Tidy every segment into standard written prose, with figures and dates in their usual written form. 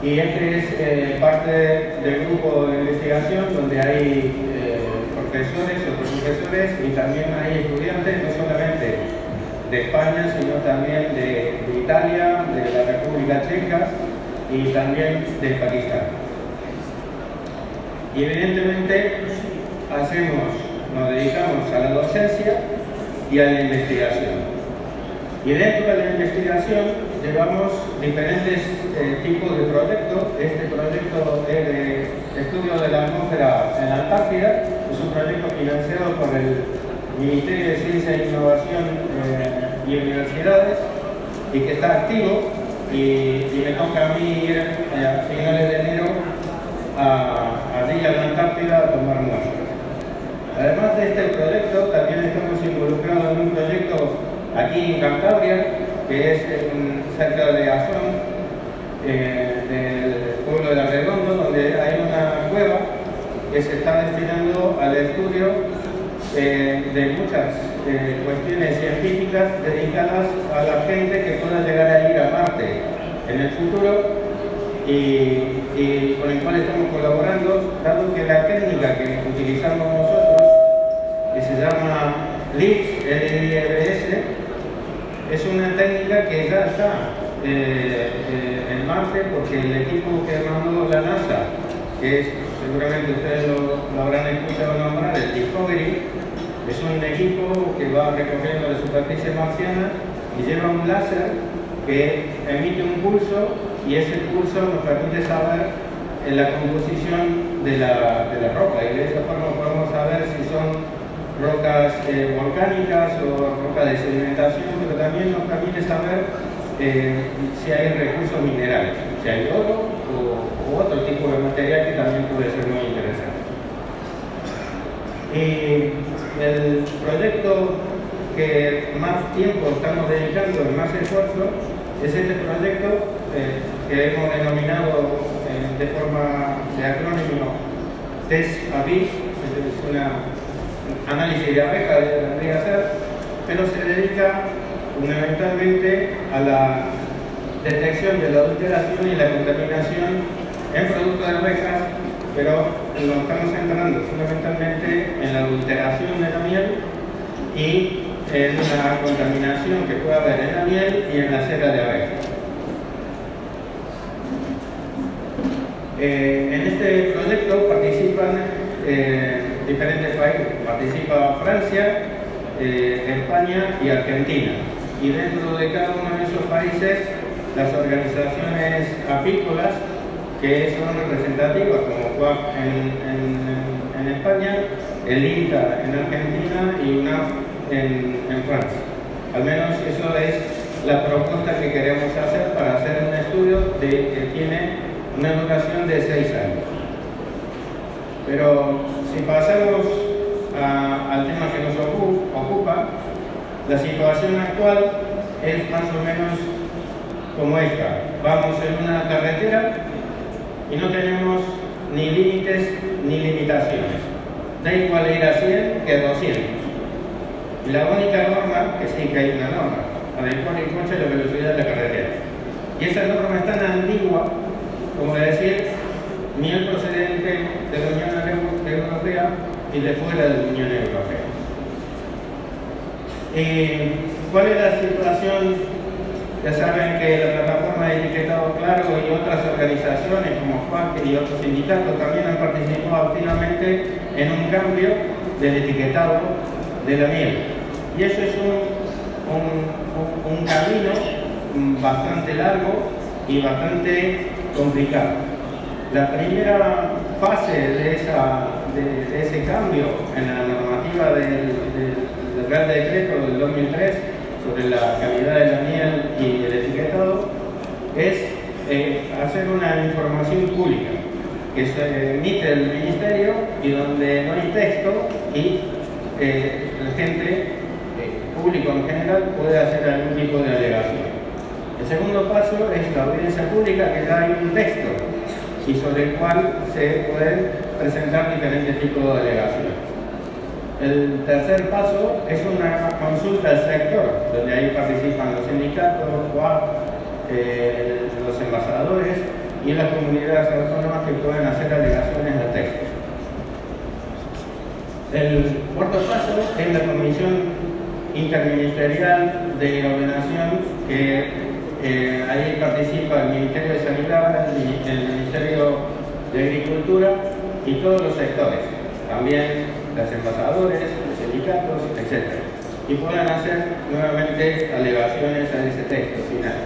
Y este es parte del grupo de investigación donde hay profesores o profesores y también hay estudiantes, no solamente de España, sino también de Italia, de la República Checa y también de Pakistán. Y evidentemente nos dedicamos a la docencia y a la investigación. Y dentro de la investigación llevamos diferentes tipos de proyectos. Este proyecto es de estudio de la atmósfera en la Antártida. Es un proyecto financiado por el Ministerio de Ciencia e Innovación y Universidades y que está activo. Y me toca a mí ir a finales de enero allí a la Antártida a tomar muestras. Además de este proyecto, también estamos involucrados en un proyecto aquí en Cantabria, que es cerca de Azón, del pueblo de Arredondo, donde hay una cueva que se está destinando al estudio de muchas cuestiones científicas dedicadas a la gente que pueda llegar a ir a Marte en el futuro y con el cual estamos colaborando, dado que la técnica que utilizamos nosotros, que se llama LIBS, es una técnica que ya está en Marte, porque el equipo que mandó la NASA, que es, seguramente ustedes lo habrán escuchado nombrar, el Discovery, es un equipo que va recorriendo la superficie marciana y lleva un láser que emite un pulso, y ese pulso nos permite saber la composición de la roca, y de esa forma podemos saber si son rocas volcánicas o rocas de sedimentación, pero también nos permite saber si hay recursos minerales, si hay oro o otro tipo de material que también puede ser muy interesante. Y el proyecto que más tiempo estamos dedicando y más esfuerzo es este proyecto que hemos denominado de forma de acrónimo TESS-ABIF, es una análisis de abeja debería ser, pero se dedica fundamentalmente a la detección de la adulteración y la contaminación en productos de abejas, pero nos estamos centrando fundamentalmente en la adulteración de la miel y en la contaminación que puede haber en la miel y en la cera de abeja. En este proyecto participan diferentes países. Participa Francia, España y Argentina. Y dentro de cada uno de esos países, las organizaciones apícolas que son representativas, como COAP en España, el INTA en Argentina y UNAF en Francia. Al menos eso es la propuesta que queremos hacer para hacer un estudio que tiene una duración de 6 años. Pero si pasamos al tema que nos ocupa, la situación actual es más o menos como esta. Vamos en una carretera y no tenemos ni límites ni limitaciones. Da igual ir a 100 que a 200. Y la única norma, que sí que hay una norma, adecuar el coche a la velocidad de la carretera. Y esa norma es tan antigua como decir miel procedente de la Unión Europea y de fuera de la Unión Europea. ¿Cuál es la situación? Ya saben que la plataforma de etiquetado claro y otras organizaciones como FAC y otros sindicatos también han participado activamente en un cambio del etiquetado de la miel. Y eso es un camino bastante largo y bastante complicado. La primera fase de ese cambio en la normativa del Real Decreto del 2003 sobre la calidad de la miel y el etiquetado es hacer una información pública que se emite el Ministerio y donde no hay texto y la gente, público en general, puede hacer algún tipo de alegación. El segundo paso es la audiencia pública, que ya hay un texto y sobre el cual se pueden presentar diferentes tipos de alegaciones. El tercer paso es una consulta al sector, donde ahí participan los sindicatos, COAP, los envasadores, y en las comunidades autónomas que pueden hacer alegaciones al texto. El cuarto paso es la Comisión Interministerial de Ordenación, que ahí participa el Ministerio de Sanidad, el Ministerio de Agricultura y todos los sectores, también los embajadores, los sindicatos, etc. Y puedan hacer nuevamente alegaciones a ese texto final.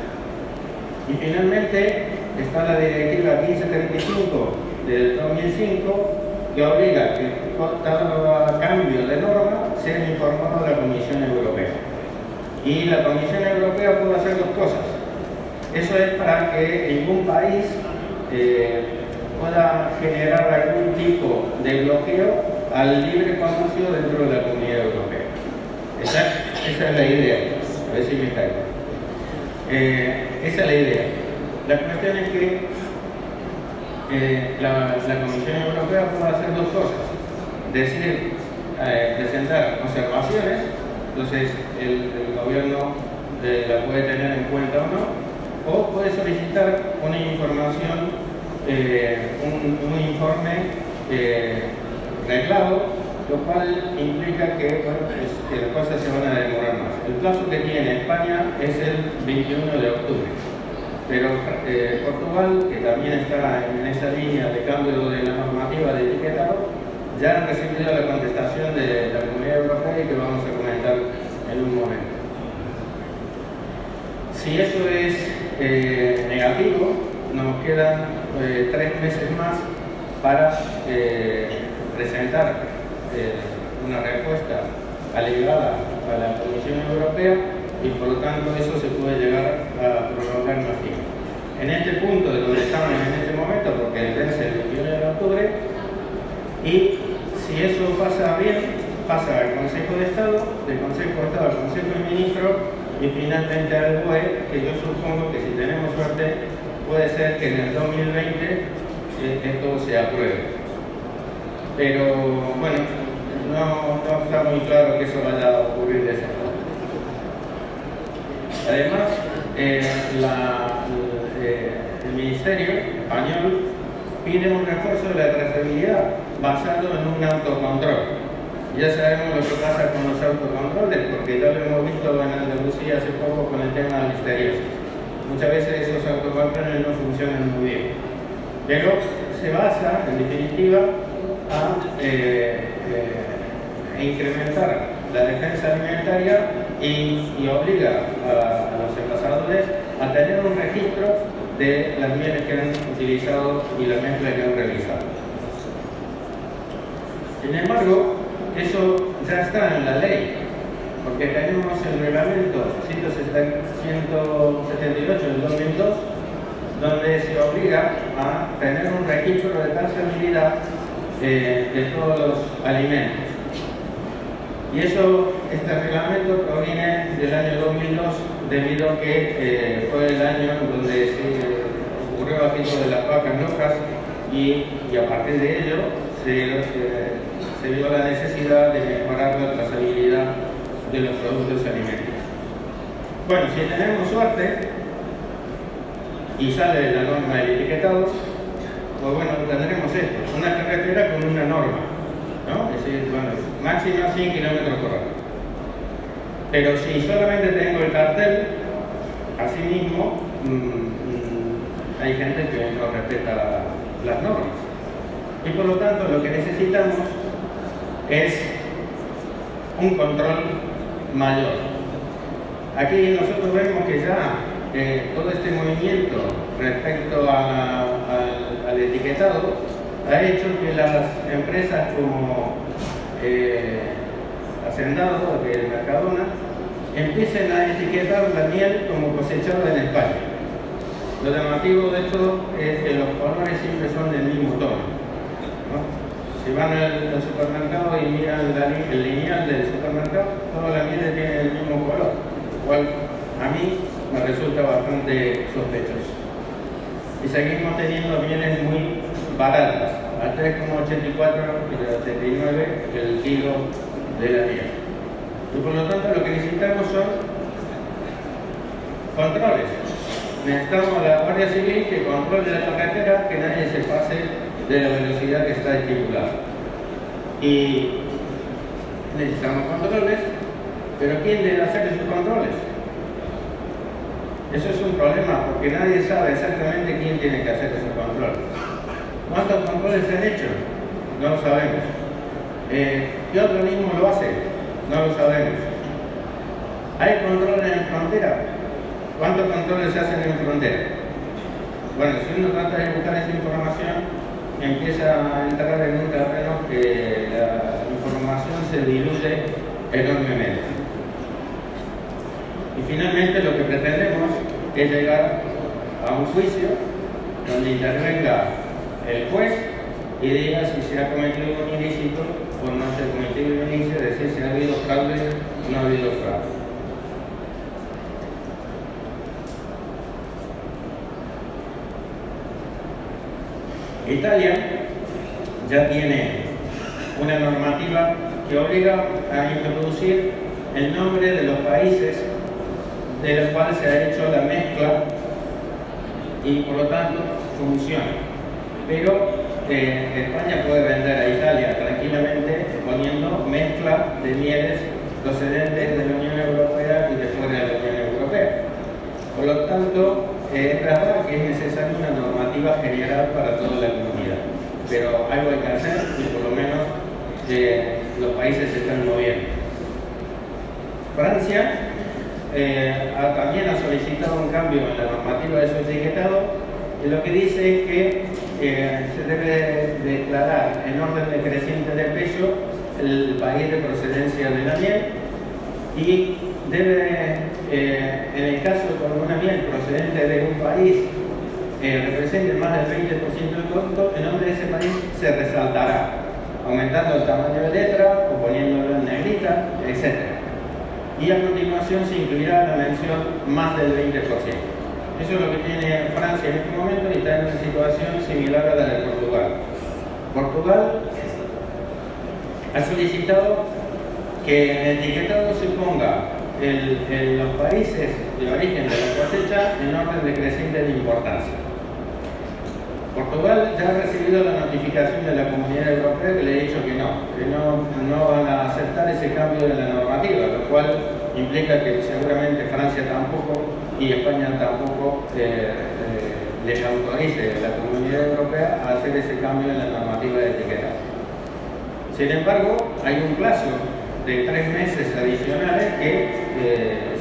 Y finalmente está la Directiva 1535 del 2005, que obliga que cada cambio de norma sea informado a la Comisión Europea. Y la Comisión Europea puede hacer dos cosas. Eso es para que ningún país pueda generar algún tipo de bloqueo al libre comercio dentro de la Comunidad Europea. Esa es la idea. A ver si me caigo. Esa es la idea. La cuestión es que la Comisión Europea puede hacer dos cosas. Presentar observaciones, entonces el gobierno la puede tener en cuenta o no, o puede solicitar una información, un informe reglado, lo cual implica que, bueno, que las cosas se van a demorar más. El plazo que tiene España es el 21 de octubre, pero Portugal, que también está en esa línea de cambio de la normativa de etiquetado, ya han recibido la contestación de la Comunidad Europea y que vamos a comentar en un momento. Si eso es negativo, nos quedan 3 meses más para presentar una respuesta alegada a la Comisión Europea y por lo tanto eso se puede llegar a prolongar más tiempo. En este punto de donde estamos en este momento, porque vence el 21 de octubre, y si eso pasa bien, pasa al Consejo de Estado, del Consejo de Estado al Consejo de Ministros y finalmente al BOE, que yo supongo que si tenemos suerte puede ser que en el 2020 esto se apruebe. Pero bueno, no está muy claro que eso vaya a ocurrir de esa forma. Además, el Ministerio español pide un refuerzo de la trazabilidad basado en un autocontrol. Ya sabemos lo que pasa con los autocontroles, porque ya lo hemos visto en Andalucía hace poco con el tema de la listeriosis. Muchas veces esos autocontroles no funcionan muy bien. Pero se basa, en definitiva, a incrementar la defensa alimentaria y obliga a los envasadores a tener un registro de las mieles que han utilizado y la mezcla que han realizado. Sin embargo, eso ya está en la ley, porque tenemos el reglamento 178 del 2002, donde se obliga a tener un registro de trazabilidad de todos los alimentos. Y este reglamento proviene del año 2002, debido a que fue el año donde se ocurrió aquello de las vacas locas y a partir de ello se vio la necesidad de mejorar la trazabilidad de los productos alimenticios. Bueno, si tenemos suerte y sale la norma del etiquetado, pues bueno, tendremos esto, una carretera con una norma, ¿no? Es decir, bueno, máxima 100 km/h. Pero si solamente tengo el cartel, así mismo hay gente que no respeta las normas. Y por lo tanto lo que necesitamos es un control mayor. Aquí nosotros vemos que ya todo este movimiento respecto al etiquetado ha hecho que las empresas como Hacendado, que es Mercadona, empiecen a etiquetar la miel como cosechada en España. Lo llamativo de esto es que los colores siempre son del mismo tono, ¿no? Si van al supermercado y miran el lineal del supermercado, todas las mieles tienen el mismo color, lo cual a mí me resulta bastante sospechoso. Y seguimos teniendo mieles muy baratas, a 3,84 y a 79 el kilo de la miel. Y por lo tanto lo que necesitamos son controles. necesitamos la Guardia Civil que controle la carretera, que nadie se pase de la velocidad que está estipulada. Y necesitamos controles, pero ¿quién debe hacer esos controles? Eso es un problema porque nadie sabe exactamente quién tiene que hacer esos controles. ¿Cuántos controles se han hecho? No lo sabemos. ¿Qué organismo lo hace? No lo sabemos. ¿Hay controles en frontera? ¿Cuántos controles se hacen en frontera? Bueno, si uno trata de buscar esa información, empieza a entrar en un terreno que la información se diluye enormemente. Y finalmente lo que pretendemos es llegar a un juicio donde intervenga el juez y diga si se ha cometido un ilícito o no se ha cometido un ilícito, es decir, si ha habido fraude o no ha habido fraude. Italia ya tiene una normativa que obliga a introducir el nombre de los países de los cuales se ha hecho la mezcla y por lo tanto funciona. Pero España puede vender a Italia tranquilamente poniendo mezcla de mieles procedentes de la Unión Europea y de fuera de la Unión Europea. Por lo tanto, es verdad que es necesaria una normativa general para toda la comunidad, pero algo hay que hacer y por lo menos los países se están moviendo. Francia también ha solicitado un cambio en la normativa de su etiquetado, y lo que dice es que se debe declarar en orden decreciente de peso el país de procedencia de la miel y debe, en el caso de que una miel procedente de un país represente más del 20% del costo, el nombre de ese país se resaltará, aumentando el tamaño de letra o poniéndolo en negrita, etc. Y a continuación se incluirá la mención más del 20%. Eso es lo que tiene Francia en este momento y está en una situación similar a la de Portugal. Portugal ha solicitado que en el etiquetado se ponga los países de origen de la cosecha en orden decreciente de importancia. Portugal ya ha recibido la notificación de la Comunidad Europea que le ha dicho que no van a aceptar ese cambio de la normativa, lo cual implica que seguramente Francia tampoco y España tampoco les autorice a la Comunidad Europea a hacer ese cambio en la normativa de etiqueta. Sin embargo, hay un plazo de 3 meses adicionales que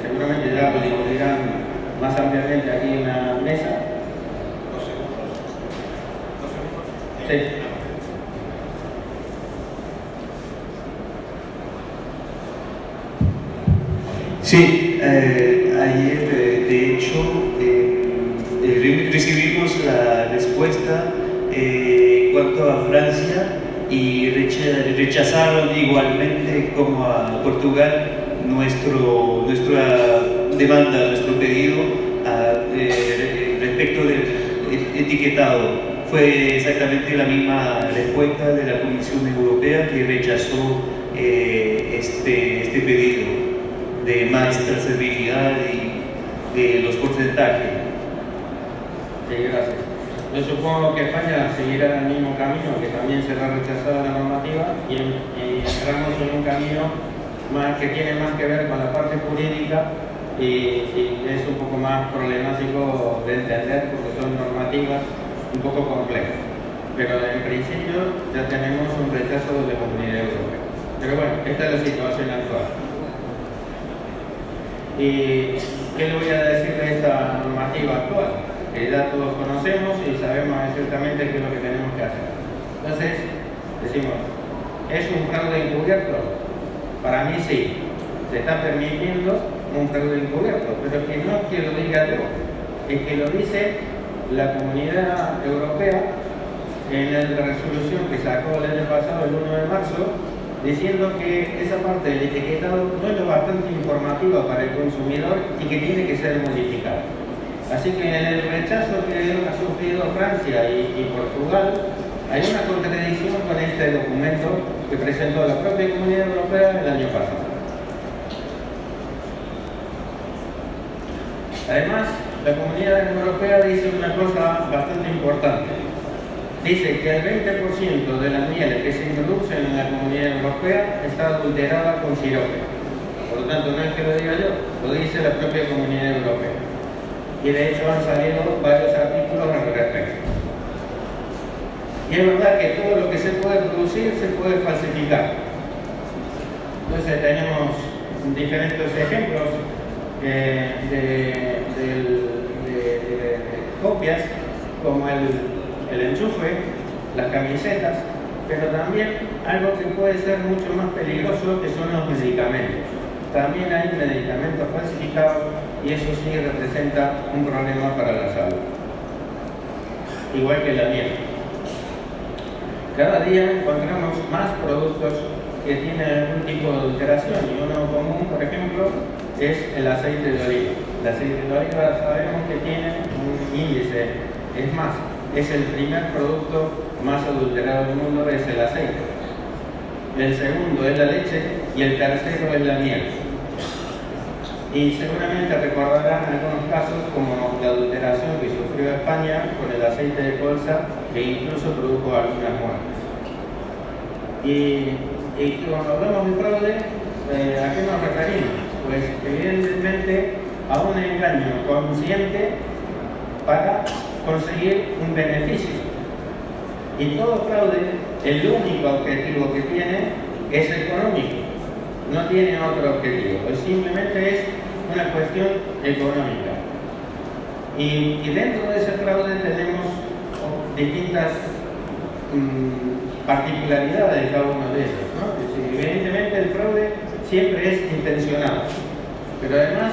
seguramente ya lo discutirán más ampliamente aquí en la mesa. Sí. Sí, ayer de hecho recibimos la respuesta en cuanto a Francia y rechazaron igualmente como a Portugal nuestra demanda, nuestro pedido respecto del etiquetado. Fue exactamente la misma respuesta de la Comisión Europea que rechazó este pedido de más trazabilidad y de los porcentajes. Sí, gracias. Yo supongo que España seguirá el mismo camino, que también será rechazada la normativa y entramos en un camino que tiene más que ver con la parte jurídica y es un poco más problemático de entender porque son normativas un poco complejas. Pero en principio ya tenemos un rechazo de la Comunidad Europea. Pero bueno, esta es la situación actual. ¿Y qué le voy a decir de esta normativa actual? Que ya todos conocemos y sabemos exactamente qué es lo que tenemos que hacer. Entonces, decimos, ¿es un fraude encubierto? Para mí sí, se está permitiendo un fraude encubierto, pero que no es que lo diga yo, es que lo dice la Comunidad Europea en la resolución que sacó el año pasado, el 1 de marzo, diciendo que esa parte del etiquetado no es lo bastante informativa para el consumidor y que tiene que ser modificada. Así que en el rechazo que ha sufrido Francia y Portugal, hay una contradicción con este documento que presentó la propia Comunidad Europea el año pasado. Además, la Comunidad Europea dice una cosa bastante importante. Dice que el 20% de las mieles que se introducen en la Comunidad Europea está adulterada con sirope. Por lo tanto, no es que lo diga yo, lo dice la propia Comunidad Europea. Y de hecho han salido varios artículos al respecto. Y es verdad que todo lo que se puede producir se puede falsificar. Entonces tenemos diferentes ejemplos de copias, como el enchufe, las camisetas, pero también algo que puede ser mucho más peligroso, que son los medicamentos. También hay medicamentos falsificados y eso sí representa un problema para la salud, igual que la miel. Cada día encontramos más productos que tienen algún tipo de adulteración, y uno común, por ejemplo, es el aceite de oliva. El aceite de oliva sabemos que tiene un índice, es más, es el primer producto más adulterado del mundo, es el aceite. El segundo es la leche y el tercero es la miel. Y seguramente recordarán algunos casos como la adulteración que sufrió España con el aceite de colza, que incluso produjo algunas muertes. Y cuando hablamos de fraude, ¿a qué nos referimos? Pues evidentemente a un engaño consciente para conseguir un beneficio. Y todo fraude, el único objetivo que tiene es económico, no tiene otro objetivo, pues simplemente es una cuestión económica. Y dentro de ese fraude tenemos distintas particularidades de cada uno de ellos, ¿no? Es decir, evidentemente el fraude siempre es intencionado, pero además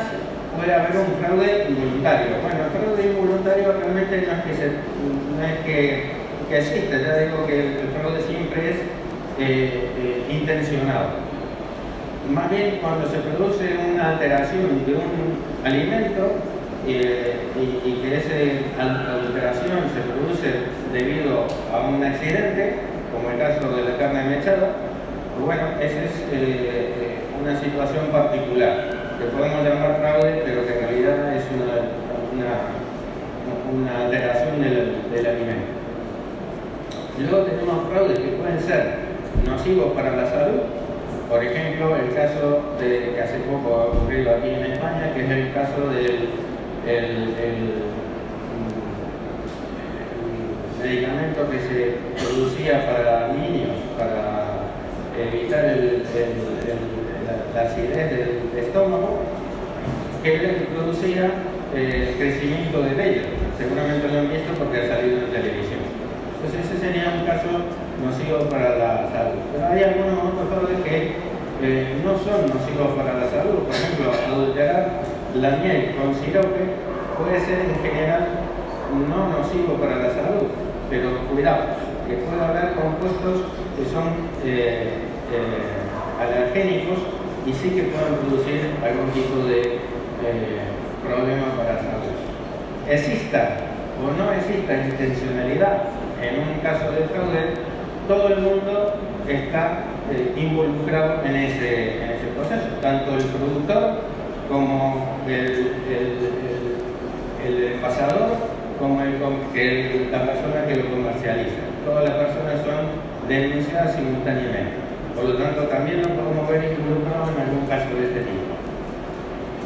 puede haber un fraude involuntario. Bueno, el fraude involuntario realmente no es que exista, ya digo que el fraude siempre es intencionado. Más bien cuando se produce una alteración de un alimento y que esa alteración se produce debido a un accidente, como el caso de la carne mechada, pues bueno, esa es una situación particular, que podemos llamar fraude, pero que en realidad es una alteración del alimento. Y luego tenemos fraudes que pueden ser nocivos para la salud. Por ejemplo, el caso que hace poco ha ocurrido aquí en España, que es el caso del medicamento que se producía para niños, para evitar la acidez del estómago, que era el que producía crecimiento de vello. Seguramente lo han visto porque ha salido en televisión. Entonces ese sería un caso nocivo para la salud. Pero hay algunos otros fraudes que no son nocivos para la salud. Por ejemplo, adulterar la miel con sirope puede ser en general no nocivo para la salud, pero cuidado, que puede haber compuestos que son alergénicos y sí que pueden producir algún tipo de problema para la salud. Exista o no exista intencionalidad en un caso de fraude, todo el mundo está involucrado en ese proceso, tanto el productor como el envasador, como la persona que lo comercializa. Todas las personas son denunciadas simultáneamente. Por lo tanto, también nos podemos ver involucrados en algún caso de este tipo.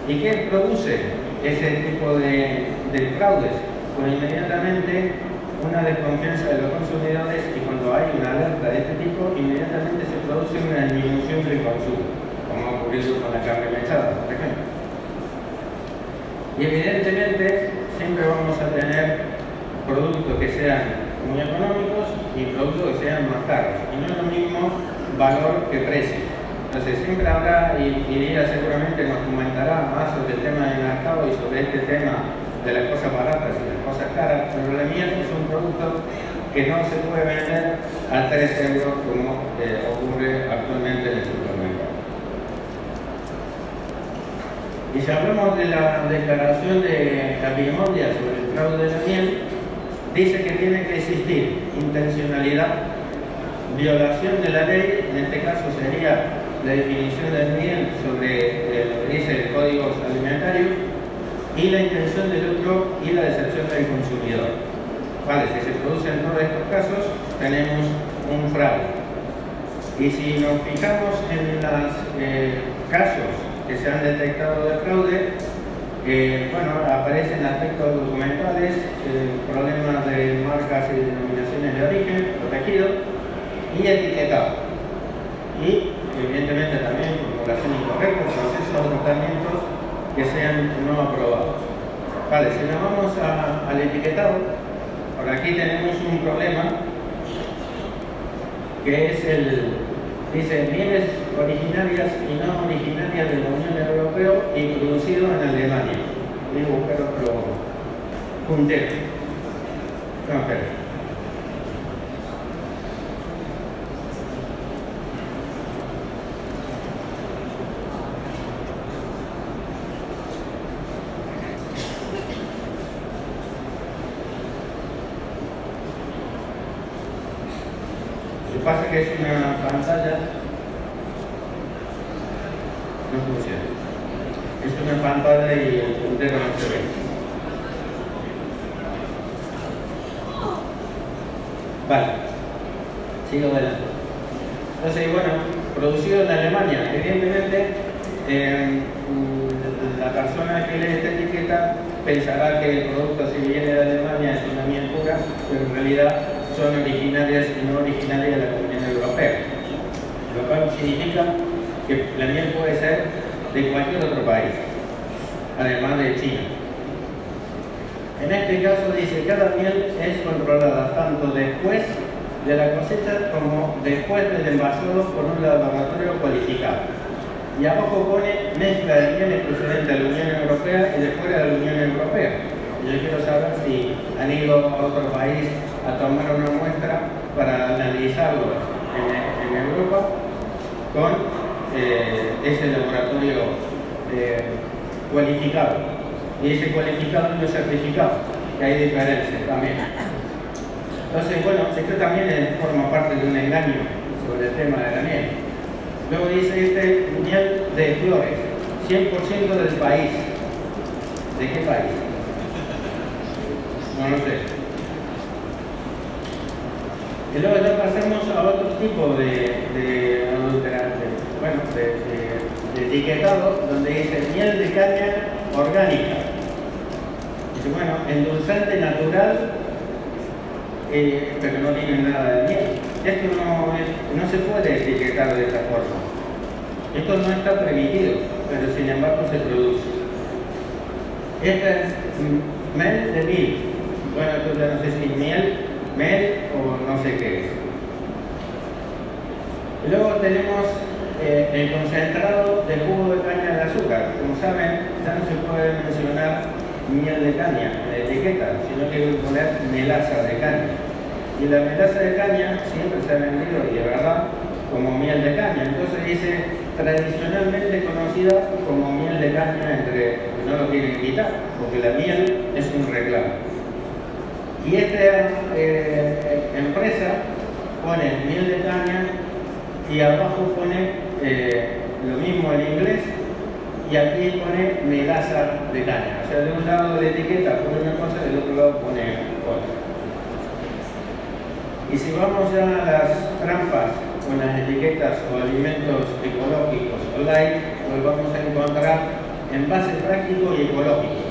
¿Y qué produce ese tipo de fraudes? Pues inmediatamente una desconfianza de los consumidores, y cuando hay una alerta de este tipo, inmediatamente se produce una disminución del consumo, como ha ocurrido con la carne mechada, por ejemplo. Y evidentemente siempre vamos a tener productos que sean muy económicos y productos que sean más caros, y no es lo mismo valor que precio. Entonces siempre habrá, y Lía seguramente nos comentará más sobre el tema del mercado y sobre este tema de las cosas baratas y las cosas caras, pero la miel es un producto que no se puede vender a 3 euros como ocurre actualmente en el supermercado. Y si hablamos de la declaración de Capimodia sobre el fraude de la miel, dice que tiene que existir intencionalidad, violación de la ley, en este caso sería la definición de miel sobre lo que dice el Código Alimentario, y la intención de lucro y la decepción del consumidor. Vale, si se producen todos estos casos, tenemos un fraude. Y si nos fijamos en los casos que se han detectado de fraude, bueno, aparecen aspectos documentales, problemas de marcas y denominaciones de origen protegido y etiquetado. Y evidentemente también formulación incorrecta, procesos o tratamientos que sean no aprobados. Vale, si nos vamos al etiquetado, por aquí tenemos un problema que es dice mieles originarias y no originarias de la Unión Europea y producido en Alemania. Voy a buscar otro puntero. No, espera. Lo que pasa es que es una pantalla, no funciona. Es una pantalla y el puntero no se ve. Vale, sigo adelante. Entonces, bueno, producido en Alemania, evidentemente la persona que lee esta etiqueta pensará que el producto, si viene de Alemania, es una miel pura, pero en realidad son originarias y no originarias de la Unión Europea, lo cual significa que la miel puede ser de cualquier otro país, además de China. En este caso dice que cada miel es controlada tanto después de la cosecha como después del envasado por un laboratorio cualificado. Y abajo pone mezcla de mieles procedente de la Unión Europea y de fuera de la Unión Europea. Y yo quiero saber si han ido a otro país a tomar una muestra para analizarlo en Europa con ese laboratorio cualificado. Y ese cualificado y no certificado, que hay diferencias también. Entonces, bueno, esto también forma parte de un engaño sobre el tema de la miel. Luego dice miel de flores, 100% del país. ¿De qué país? No lo sé. Y luego ya pasamos a otro tipo de adulterante, bueno, de etiquetado, donde dice miel de caña orgánica. Dice, bueno, endulzante natural, pero no tiene nada de miel. Esto no se puede etiquetar de esta forma. Esto no está permitido, pero sin embargo se produce. Esta es miel de miel. Bueno, tú ya no sé si miel o no sé qué es. Y luego tenemos el concentrado de jugo de caña de azúcar. Como saben, ya no se puede mencionar miel de caña en la etiqueta, sino que hay que poner melaza de caña. Y la melaza de caña siempre se ha vendido, y de verdad, como miel de caña. Entonces dice tradicionalmente conocida como miel de caña, no lo quieren quitar, porque la miel es un reclamo. Y esta empresa pone miel de caña y abajo pone lo mismo en inglés, y aquí pone melaza de caña. O sea, de un lado de la etiqueta pone una cosa y del otro lado pone otra. Y si vamos ya a las trampas con las etiquetas o alimentos ecológicos o light, pues vamos a encontrar envase práctico y ecológico.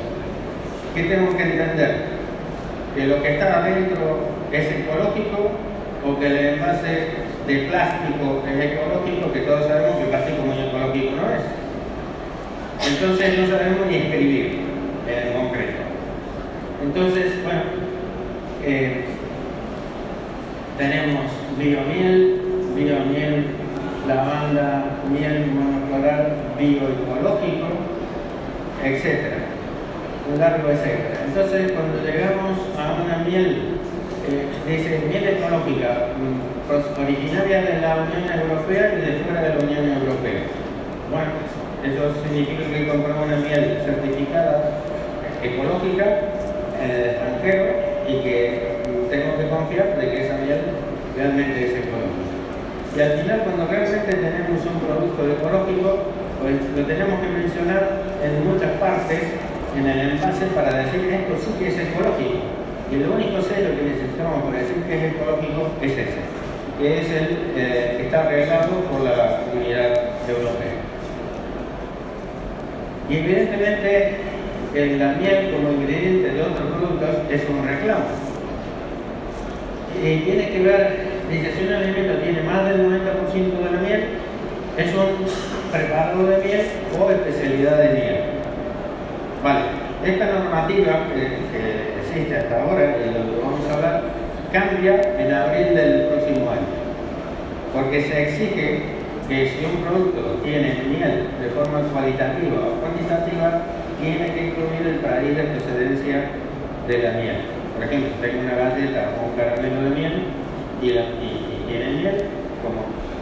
¿Qué tenemos que entender? Que lo que está adentro es ecológico, o que el envase de plástico es ecológico, que todos sabemos que el plástico muy ecológico no es. Entonces no sabemos ni escribir en concreto. Entonces, bueno, tenemos biomiel, lavanda, miel monofloral, bioecológico, etc. Un largo etcétera. Entonces, cuando llegamos a una miel, dice miel ecológica, originaria de la Unión Europea y de fuera de la Unión Europea. Bueno, eso significa que compramos una miel certificada ecológica en el extranjero y que tengo que confiar de que esa miel realmente es ecológica. Y al final, cuando realmente tenemos un producto ecológico, pues lo tenemos que mencionar en muchas partes, en el envase para decir esto sí que es ecológico. Y lo único sello que necesitamos para decir que es ecológico es ese, que es el que está arreglado por la Comunidad Europea. Y evidentemente la miel como ingrediente de otros productos es un reclamo. Y tiene que ver, dice, si un alimento tiene más del 90% de la miel, es un preparado de miel o especialidad de miel. Vale, esta normativa que existe hasta ahora, y de lo que vamos a hablar, cambia en abril del próximo año. Porque se exige que si un producto tiene miel de forma cualitativa o cuantitativa, tiene que incluir el país de procedencia de la miel. Por ejemplo, si tengo una galleta o un caramelo de miel y tiene miel,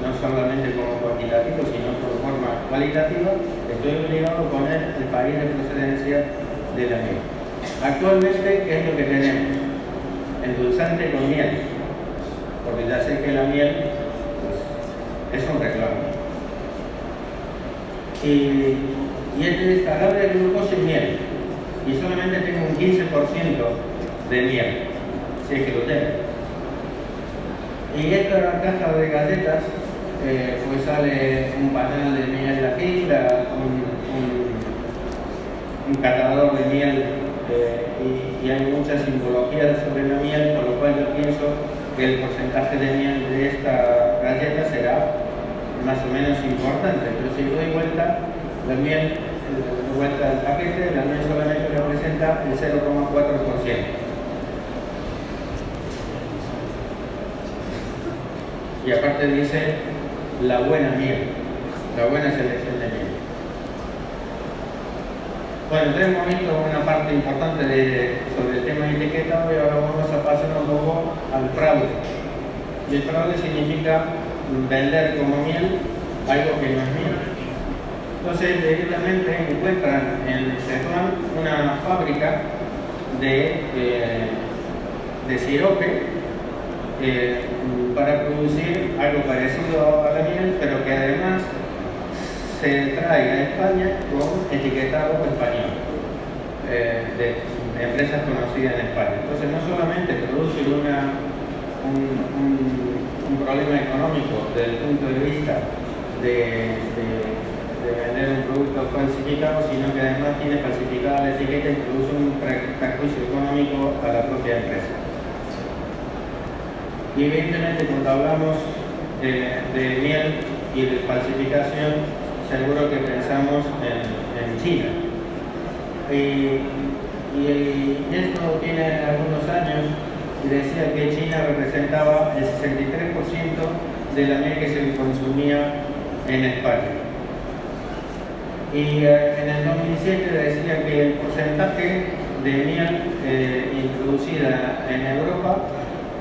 no solamente como cuantitativo, sino por forma cualitativa, estoy obligado a poner el país de procedencia de la miel. Actualmente, ¿qué es lo que tenemos? Endulzante con miel, porque ya sé que la miel es un reclamo. Y el descargable de glucosa es miel, y solamente tengo un 15% de miel, si es que lo tengo. Y esta caja de galletas, pues sale un panel de miel aquí, un catador de miel, y hay mucha simbología sobre la miel, por lo cual yo pienso que el porcentaje de miel de esta galleta será más o menos importante. Pero si doy vuelta, la miel, vuelta al paquete, la miel solamente representa el 0,4%. Y aparte dice la buena miel, la buena selección de miel. Bueno, ya hemos visto una parte importante sobre el tema de etiquetado y ahora vamos a pasar un poco al fraude. Y el fraude significa vender como miel algo que no es miel. Entonces, directamente encuentran en Cetlán una fábrica de sirope para producir algo parecido a la miel, pero que además se trae a España con etiquetado español de empresas conocidas en España. Entonces no solamente produce un problema económico desde el punto de vista de vender un producto falsificado, sino que además tiene falsificada la etiqueta y produce un perjuicio económico a la propia empresa. Y evidentemente cuando hablamos de miel y de falsificación, seguro que pensamos en China. Y esto tiene algunos años y decía que China representaba el 63% de la miel que se consumía en España. Y en el 2007 decía que el porcentaje de miel introducida en Europa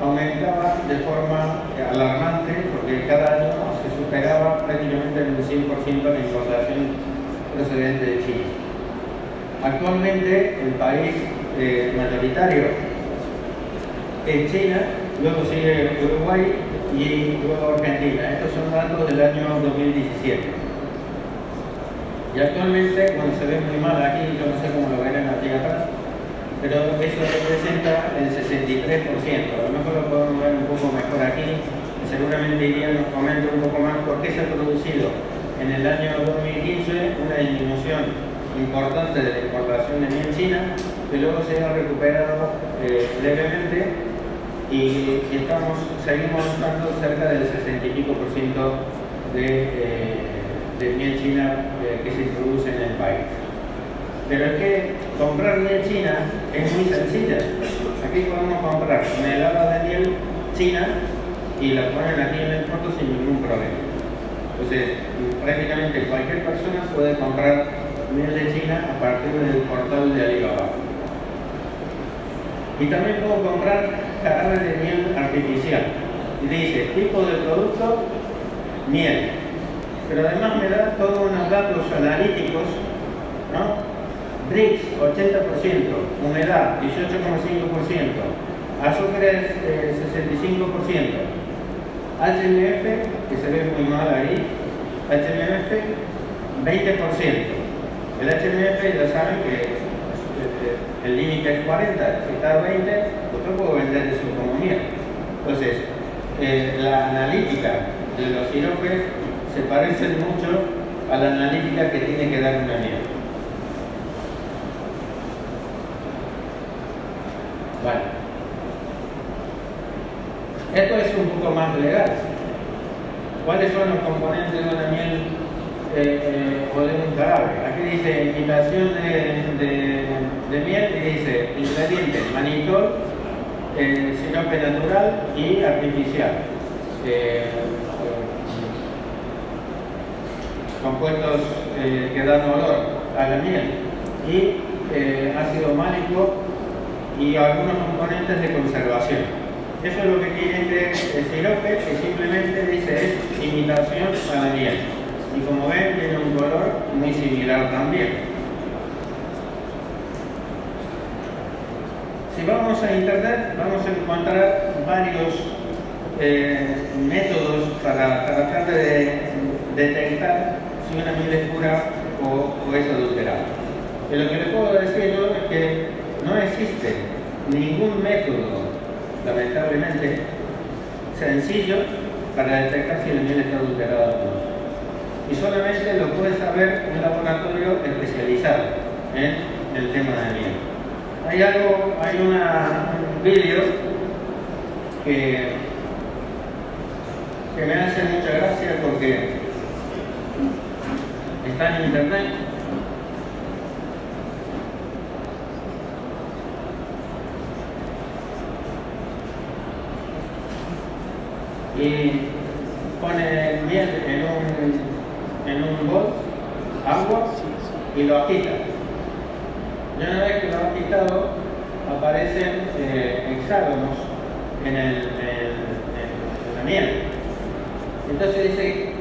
aumentaba de forma alarmante, porque cada año se superaba prácticamente el 100% la importación procedente de China. Actualmente el país mayoritario es China, luego sigue Uruguay y luego Argentina. Estos son datos del año 2017. Y actualmente, bueno, se ve muy mal aquí, yo no sé cómo lo verán aquí atrás, pero eso representa el 63%. A lo mejor lo podemos ver un poco mejor aquí. Seguramente Irían nos comenta un poco más por qué se ha producido en el año 2015 una disminución importante de la importación de miel china, que luego se ha recuperado levemente y seguimos estando cerca del 60 y pico % de miel china que se introduce en el país. Pero es que comprar miel china es muy sencilla. Aquí podemos comprar toneladas de miel china y la ponen aquí en el puerto sin ningún problema. Entonces, prácticamente cualquier persona puede comprar miel de China a partir del portal de Alibaba. Y también puedo comprar jarabe de miel artificial. Y dice, tipo de producto, miel. Pero además me da todos unos datos analíticos, ¿no? Brix, 80%, humedad, 18,5%, azúcares, 65%, HMF, que se ve muy mal ahí, HMF, 20%. El HMF ya saben que el límite es 40, si está a 20, pues yo puedo vender eso como miel. Entonces, la analítica de los siropes se parece mucho a la analítica que tiene que dar una miel. Vale. Esto es un poco más legal. ¿Cuáles son los componentes de una miel o de un jarabe? Aquí dice imitación de miel y dice ingredientes, manitol, sirope natural y artificial. Compuestos que dan olor a la miel y ácido málico y algunos componentes de conservación. Eso es lo que tiene este sirope, que simplemente dice es imitación a la miel. Y como ven, tiene un color muy similar también. Si vamos a internet, vamos a encontrar varios métodos para tratar de detectar si una miel es pura o es adulterada. Y lo que les puedo decir es que no existe ningún método, lamentablemente, sencillo para detectar si la miel está adulterada o no. Y solamente lo puede saber un laboratorio especializado en el tema de miel. Hay un vídeo que me hace mucha gracia porque está en internet. Y pone miel en un bol, agua, y lo agita. Y una vez que lo ha agitado, aparecen hexágonos en la miel. Entonces dice,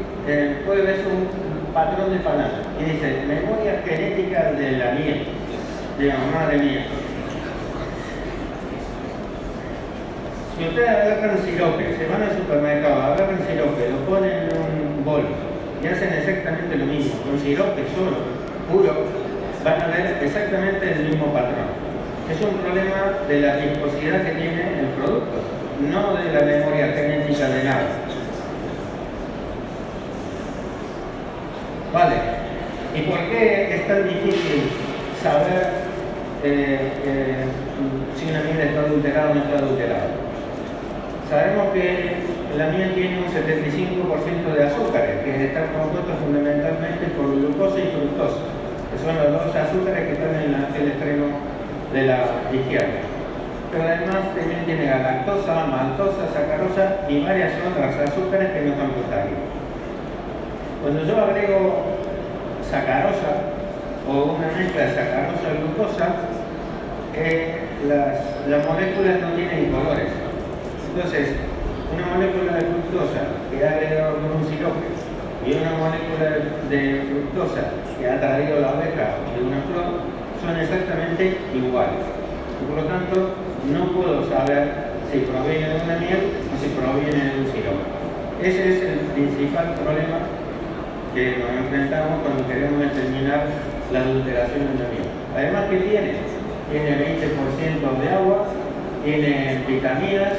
puede ver un patrón de Panamá. Y dice, memoria genética de la miel, de la mamá de miel. Si ustedes agarran sirope, se van al supermercado, agarran sirope, lo ponen en un bol y hacen exactamente lo mismo, con sirope solo, puro, van a ver exactamente el mismo patrón. Es un problema de la viscosidad que tiene el producto, no de la memoria genética de nada. Vale, ¿y por qué es tan difícil saber si una miel está adulterada o no está adulterada? Sabemos que la miel tiene un 75% de azúcares, que están compuestos fundamentalmente por glucosa y fructosa, que son los dos azúcares que están en el extremo de la izquierda. Pero además también tiene galactosa, maltosa, sacarosa y varias otras azúcares que no están puestas aquí. Cuando yo agrego sacarosa o una mezcla de sacarosa y glucosa, las moléculas no tienen colores. Entonces, una molécula de fructosa que ha agregado con un sirope y una molécula de fructosa que ha traído la abeja de una flor son exactamente iguales. Y por lo tanto, no puedo saber si proviene de una miel o si proviene de un sirope. Ese es el principal problema que nos enfrentamos cuando queremos determinar la adulteración de una miel. Además, ¿qué tiene? Tiene 20% de agua, tiene vitaminas,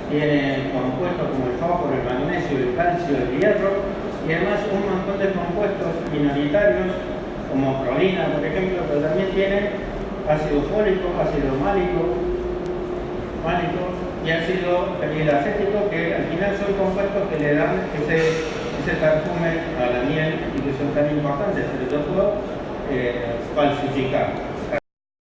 tiene compuestos como el fósforo, el magnesio, el calcio, el hierro y además un montón de compuestos minoritarios como prolina, por ejemplo, pero también tiene ácido fólico, ácido málico y ácido fenilacético, que al final son compuestos que le dan ese perfume a la miel y que son tan importantes, pero yo puedo falsificar.